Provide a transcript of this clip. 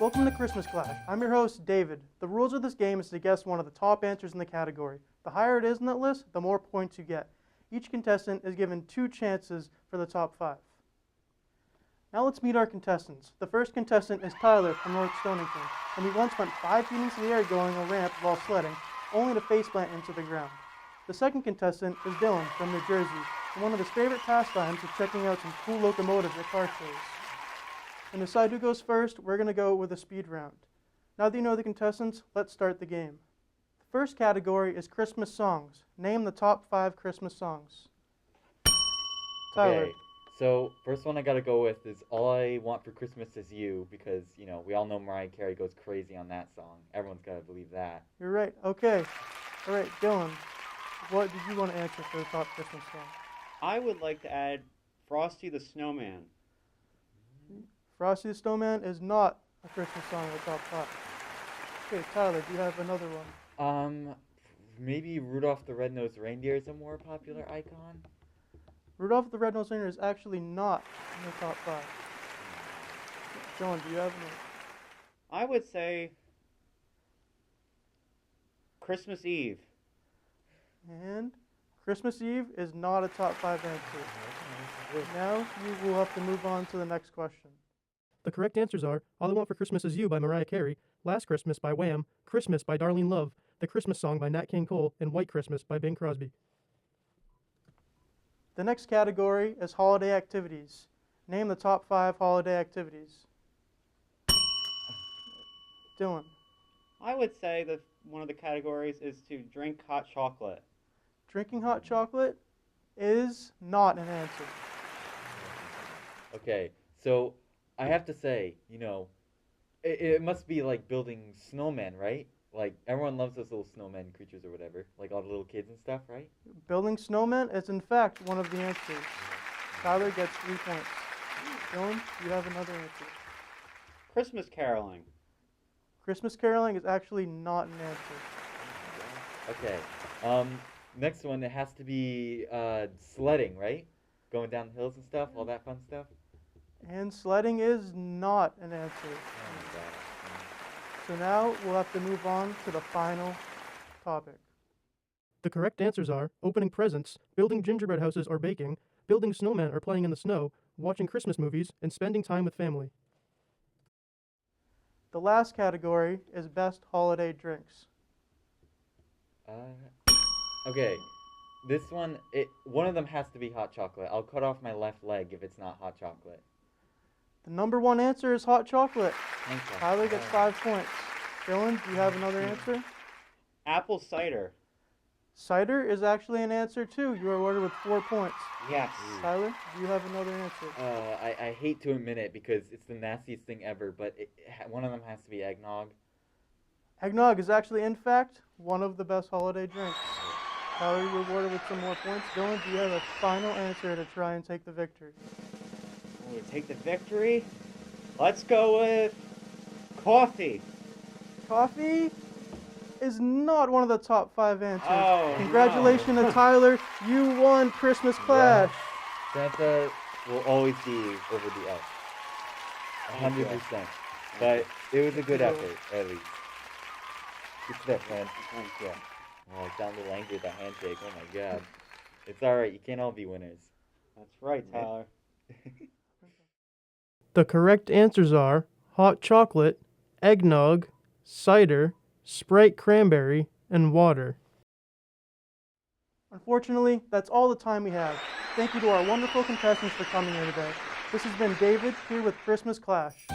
Welcome to Christmas Clash. I'm your host, David. The rules of this game is to guess one of the top answers in the category. The higher it is in that list, the more points you get. Each contestant is given 2 chances for the top 5. Now let's meet our contestants. The first contestant is Tyler from North Stonington, and he once went 5 feet into the air going a ramp while sledding, only to faceplant into the ground. The second contestant is Dylan from New Jersey, and one of his favorite pastimes is checking out some cool locomotives at car shows. And to decide who goes first, we're going to go with a speed round. Now that you know the contestants, let's start the game. The first category is Christmas songs. Name the top 5 Christmas songs. Tyler. Okay, so first one I gotta go with is All I Want for Christmas Is You, because, you know, we all know Mariah Carey goes crazy on that song. Everyone's gotta believe that. You're right. Okay. All right, Dylan, what did you want to answer for the top Christmas song? I would like to add Frosty the Snowman. Frosty the Snowman is not a Christmas song in the top 5. Okay, Tyler, do you have another one? Maybe Rudolph the Red-Nosed Reindeer is a more popular icon? Rudolph the Red-Nosed Reindeer is actually not in the top 5. Dylan, do you have another? I would say Christmas Eve. And Christmas Eve is not a top 5 answer. Now you will have to move on to the next question. The correct answers are All I Want for Christmas Is You by Mariah Carey, Last Christmas by Wham, Christmas by Darlene Love, The Christmas Song by Nat King Cole, and White Christmas by Bing Crosby. The next category is holiday activities. Name the top 5 holiday activities. Dylan. I would say that one of the categories is to drink hot chocolate. Drinking hot chocolate is not an answer. Okay, so I have to say, you know, it must be like building snowmen, right? Like, everyone loves those little snowman creatures or whatever, like all the little kids and stuff, right? Building snowmen is in fact one of the answers. Tyler gets 3 points. Dylan, you have another answer. Christmas caroling. Christmas caroling is actually not an answer. Okay, next one, it has to be sledding, right? Going down the hills and stuff, all that fun stuff. And sledding is not an answer. Oh my god. So now we'll have to move on to the final topic. The correct answers are opening presents, building gingerbread houses or baking, building snowmen or playing in the snow, watching Christmas movies, and spending time with family. The last category is best holiday drinks. Okay, this one, one of them has to be hot chocolate. I'll cut off my left leg if it's not hot chocolate. The number 1 answer is hot chocolate. Thank you. Tyler gets 5 points. Dylan, do you have another answer? Apple cider. Cider is actually an answer too. You are awarded with 4 points. Yes. Tyler, do you have another answer? I hate to admit it because it's the nastiest thing ever, but one of them has to be eggnog. Eggnog is actually, in fact, one of the best holiday drinks. Tyler, you're awarded with some more points. Dylan, do you have a final answer to try and take the victory? We take the victory. Let's go with coffee. Coffee is not one of the top 5 answers. Oh, Congratulations no. to Tyler. You won Christmas Clash. Santa will always be over the elf. 100%. But it was a good effort, at least. Good stuff, man. Thank you. Oh, I sounded angry with that handshake. Oh my god. It's alright, you can't all be winners. That's right, Tyler. The correct answers are hot chocolate, eggnog, cider, Sprite cranberry, and water. Unfortunately, that's all the time we have. Thank you to our wonderful contestants for coming here today. This has been David here with Christmas Clash.